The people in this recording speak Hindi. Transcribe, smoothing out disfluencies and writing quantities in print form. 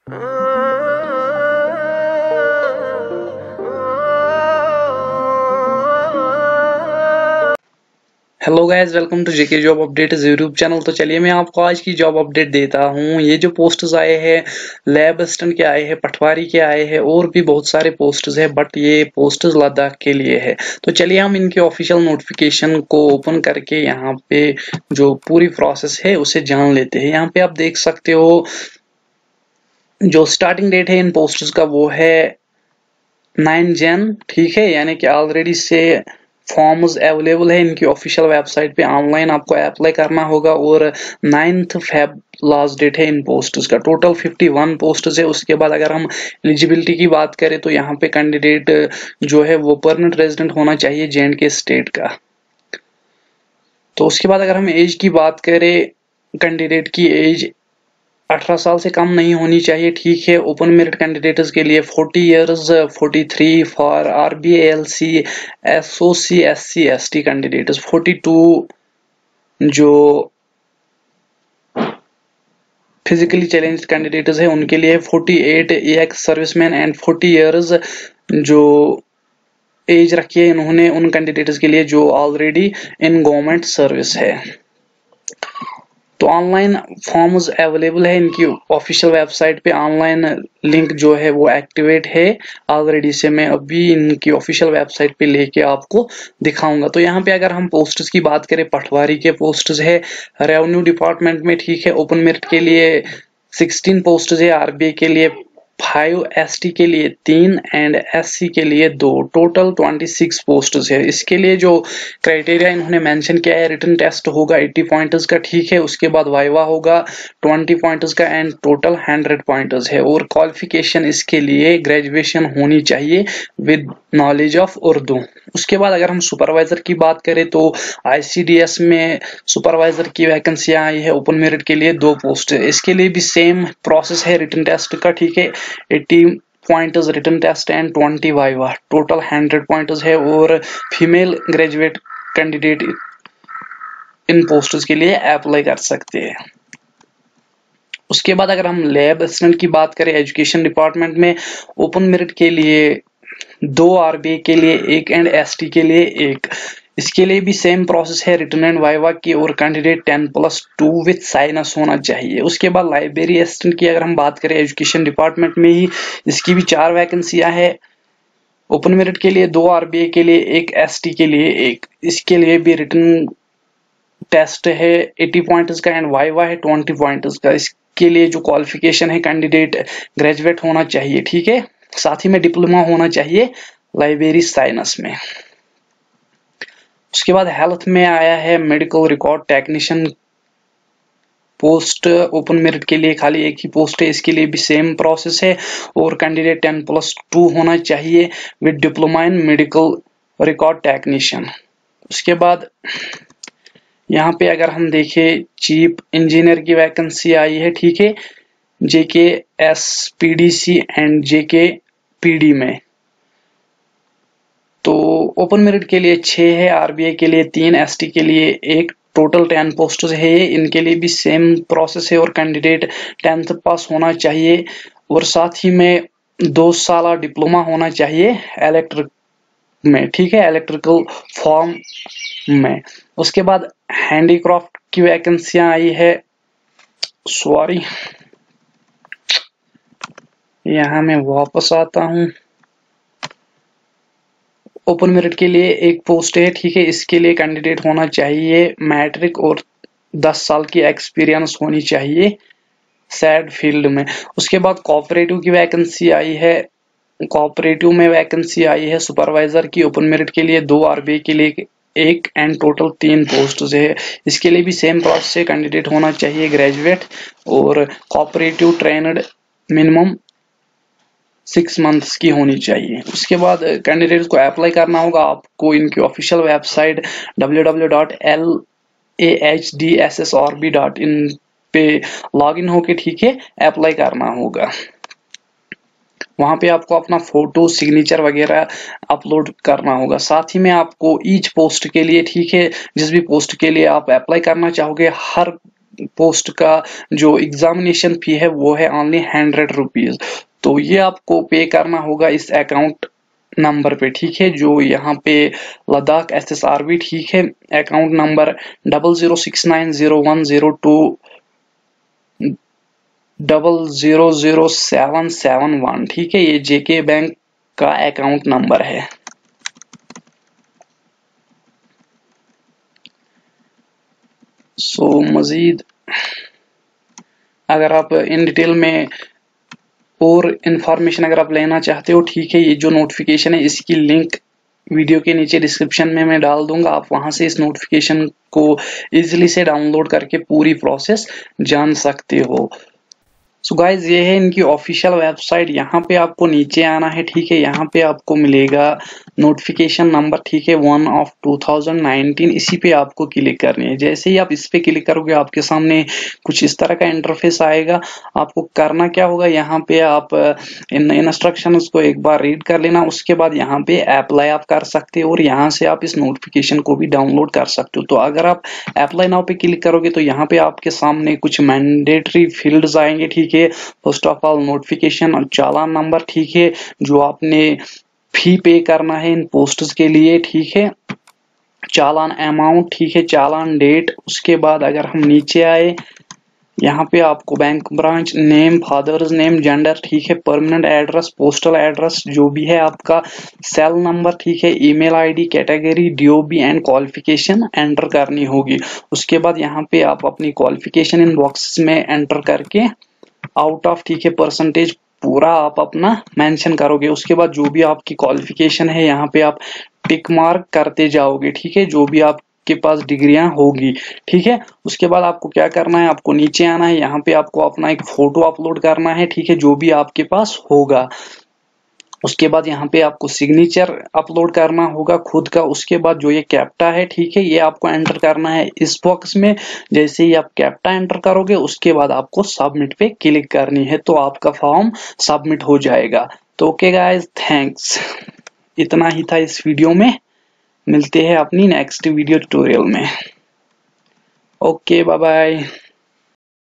Hello guys, welcome to JK job update YouTube channel. तो चलिए मैं आपको आज की जॉब अपडेट देता हूँ। ये जो पोस्ट्स आए हैं, लैब असिस्टेंट के आए हैं, पटवारी के आए हैं और भी बहुत सारे पोस्ट्स हैं, बट ये पोस्ट्स लद्दाख के लिए है। तो चलिए हम इनके ऑफिशियल नोटिफिकेशन को ओपन करके यहाँ पे जो पूरी प्रोसेस है उसे जान लेते हैं। यहाँ पे आप देख सकते हो जो स्टार्टिंग डेट है इन पोस्ट्स का वो है 9 जन, ठीक है, यानी कि ऑलरेडी से फॉर्म्स अवेलेबल है इनकी ऑफिशियल वेबसाइट पे। ऑनलाइन आपको अप्लाई करना होगा और 9th फेब लास्ट डेट है इन पोस्ट्स का। टोटल 51 पोस्ट्स है। उसके बाद अगर हम एलिजिबिलिटी की बात करें तो यहाँ पे कैंडिडेट जो है वो परमानेंट रेजिडेंट होना चाहिए जे&के स्टेट का। तो उसके बाद अगर हम एज की बात करें, कैंडिडेट की एज 18 साल से कम नहीं होनी चाहिए, ठीक है। ओपन मेरिट कैंडिडेट्स के लिए 40 years, 43 for RBALC, SOC, SC, ST candidates, 42 जो फिजिकली चैलेंज्ड कैंडिडेट्स है उनके लिए, 48 एक्स सर्विसमैन एंड 40 इयर्स जो एज रखी है इन्होंने उन कैंडिडेट्स के लिए जो ऑलरेडी इन गवर्नमेंट सर्विस है। तो ऑनलाइन फॉर्म्स अवेलेबल है इनकी ऑफिशियल वेबसाइट पे। ऑनलाइन लिंक जो है वो एक्टिवेट है ऑलरेडी से। मैं अभी इनकी ऑफिशियल वेबसाइट पे लेके आपको दिखाऊंगा। तो यहाँ पे अगर हम पोस्ट्स की बात करें, पटवारी के पोस्ट्स है रेवेन्यू डिपार्टमेंट में, ठीक है। ओपन मेरिट के लिए 16 पोस्ट्स है, RBA के लिए 5, ST के लिए 3 एंड SC के लिए 2, टोटल 26 पोस्ट्स है। इसके लिए जो क्राइटेरिया इन्होंने मेंशन किया है, रिटन टेस्ट होगा 80 पॉइंट्स का, ठीक है। उसके बाद वाइवा होगा 20 पॉइंट्स का एंड टोटल 100 पॉइंट्स है। और क्वालिफिकेशन इसके लिए ग्रेजुएशन होनी चाहिए विद नॉलेज ऑफ उर्दू। उसके बाद अगर हम सुपरवाइजर की बात करें तो ICDS में सुपरवाइजर की वैकेंसियां आई है। ओपन मेरिट के लिए 2 पोस्ट है। इसके लिए भी सेम प्रोसेस है रिटन टेस्ट का, ठीक है। 80 points written test and 20 viva, total 100 points है। और female graduate candidate in posts के लिए अप्लाई कर सकते हैं। उसके बाद अगर हम लैब असिस्टेंट की बात करें एजुकेशन डिपार्टमेंट में, ओपन मेरिट के लिए 2, RBA के लिए 1 एंड ST के लिए 1। इसके लिए भी सेम प्रोसेस है रिटन एंड वाइवा की, और कैंडिडेट 10+2 विथ साइनस होना चाहिए। उसके बाद लाइब्रेरी असिस्टेंट की अगर हम बात करें एजुकेशन डिपार्टमेंट में ही, इसकी भी 4 वैकेंसियां है। ओपन मेरिट के लिए 2, RBA के लिए 1, ST के लिए 1। इसके लिए भी रिटन टेस्ट है 80 पॉइंट्स का एंड वाइवा है 20 पॉइंट्स का। इसके लिए जो क्वालिफिकेशन है, कैंडिडेट ग्रेजुएट होना चाहिए, ठीक है। साथ ही में डिप्लोमा होना चाहिए लाइब्रेरी साइंस में। उसके बाद हेल्थ में आया है medical record technician post. Open merit के लिए खाली 1 ही पोस्ट है। इसके लिए भी सेम प्रोसेस है और कैंडिडेट 10+2 होना चाहिए with diploma in medical record technician. उसके बाद यहाँ पे अगर हम देखें, चीफ इंजीनियर की वैकेंसी आई है, ठीक है, JKSPDC एंड JKPD में। तो ओपन मेरिट के लिए 6 है, RBA के लिए 3, ST के लिए 1, टोटल 10 पोस्ट है। इनके लिए भी सेम प्रोसेस है और कैंडिडेट 10th पास होना चाहिए और साथ ही में 2 साल डिप्लोमा होना चाहिए इलेक्ट्रिक में, ठीक है, इलेक्ट्रिकल फॉर्म में। उसके बाद हैंडीक्राफ्ट की वैकेंसियां आई है, सॉरी यहां मैं वापस आता हूं। ओपन मेरिट के लिए 1 पोस्ट है, ठीक है। इसके लिए कैंडिडेट होना चाहिए मैट्रिक और 10 साल की एक्सपीरियंस होनी चाहिए सैड फील्ड में। उसके बाद कोऑपरेटिव की वैकेंसी आई है। कोऑपरेटिव में वैकेंसी आई है सुपरवाइजर की। ओपन मेरिट के लिए 2, RBA के लिए 1 एंड टोटल 3 पोस्ट है। इसके लिए भी सेम प्रोसेस से कैंडिडेट होना चाहिए ग्रेजुएट और कोऑपरेटिव ट्रेनड मिनिमम 6 मंथ्स की होनी चाहिए। उसके बाद कैंडिडेट को अप्लाई करना होगा आपको इनकी ऑफिशियल वेबसाइट www.lahdssorb.in पे लॉगिन होके, ठीक है, अप्लाई करना होगा। वहां पे आपको अपना फोटो, सिग्नेचर वगैरह अपलोड करना होगा। साथ ही में आपको ईच पोस्ट के लिए, ठीक है, जिस भी पोस्ट के लिए आप अप्लाई करना चाहोगे, हर पोस्ट का जो एग्जामिनेशन फी है वो है ओनली 100 रुपीज। तो ये आपको पे करना होगा इस अकाउंट नंबर पे, ठीक है, जो यहाँ पे लद्दाख SSRB, ठीक है, अकाउंट नंबर 00690102000771, ठीक है, ये JK बैंक का अकाउंट नंबर है। मजीद अगर आप इन डिटेल में और इंफॉर्मेशन अगर आप लेना चाहते हो, ठीक है, ये जो नोटिफिकेशन है इसकी लिंक वीडियो के नीचे डिस्क्रिप्शन में मैं डाल दूंगा, आप वहां से इस नोटिफिकेशन को इजीली से डाउनलोड करके पूरी प्रोसेस जान सकते हो। सो गाइज ये है इनकी ऑफिशियल वेबसाइट, यहाँ पे आपको नीचे आना है, ठीक है, यहाँ पे आपको मिलेगा नोटिफिकेशन नंबर, ठीक है, 1 ऑफ 2019, इसी पे आपको क्लिक करनी है। जैसे ही आप इस पे क्लिक करोगे आपके सामने कुछ इस तरह का इंटरफेस आएगा। आपको करना क्या होगा, यहाँ पे आप इन इंस्ट्रक्शंस को एक बार रीड कर लेना, उसके बाद यहाँ पे अप्लाई आप कर सकते हो और यहाँ से आप इस नोटिफिकेशन को भी डाउनलोड कर सकते हो। तो अगर आप अप्लाई नाउ पे क्लिक करोगे तो यहाँ पे आपके सामने कुछ मैंडेटरी फील्ड्स आएंगे, ठीक है। फर्स्ट ऑफ ऑल नोटिफिकेशन और चालान नंबर, ठीक है, जो आपने फी पे करना है इन पोस्ट्स के लिए, ठीक है, चालान अमाउंट, ठीक है, चालान डेट। उसके बाद अगर हम नीचे आए यहाँ पे आपको bank branch name, father's name, gender, ठीक है, परमानेंट एड्रेस, पोस्टल एड्रेस जो भी है आपका, सेल नंबर, ठीक है, email ID, category, DOB and qualification enter करनी होगी। उसके बाद यहाँ पे आप अपनी क्वालिफिकेशन इन बॉक्सेस में एंटर करके आउट ऑफ, ठीक है, परसेंटेज पूरा आप अपना मेंशन करोगे। उसके बाद जो भी आपकी क्वालिफिकेशन है यहाँ पे आप टिक मार्क करते जाओगे, ठीक है, जो भी आपके पास डिग्रियां होगी, ठीक है। उसके बाद आपको क्या करना है, आपको नीचे आना है, यहाँ पे आपको अपना एक फोटो अपलोड करना है, ठीक है, जो भी आपके पास होगा। उसके बाद यहाँ पे आपको सिग्नेचर अपलोड करना होगा खुद का। उसके बाद जो ये कैप्टा है, ठीक है, ये आपको एंटर करना है इस बॉक्स में। जैसे ही आप कैप्टा एंटर करोगे उसके बाद आपको सबमिट पे क्लिक करनी है, तो आपका फॉर्म सबमिट हो जाएगा। तो ओके गाइस, थैंक्स, इतना ही था इस वीडियो में। मिलते हैं अपनी नेक्स्ट वीडियो ट्यूटोरियल में। Okay, bye bye.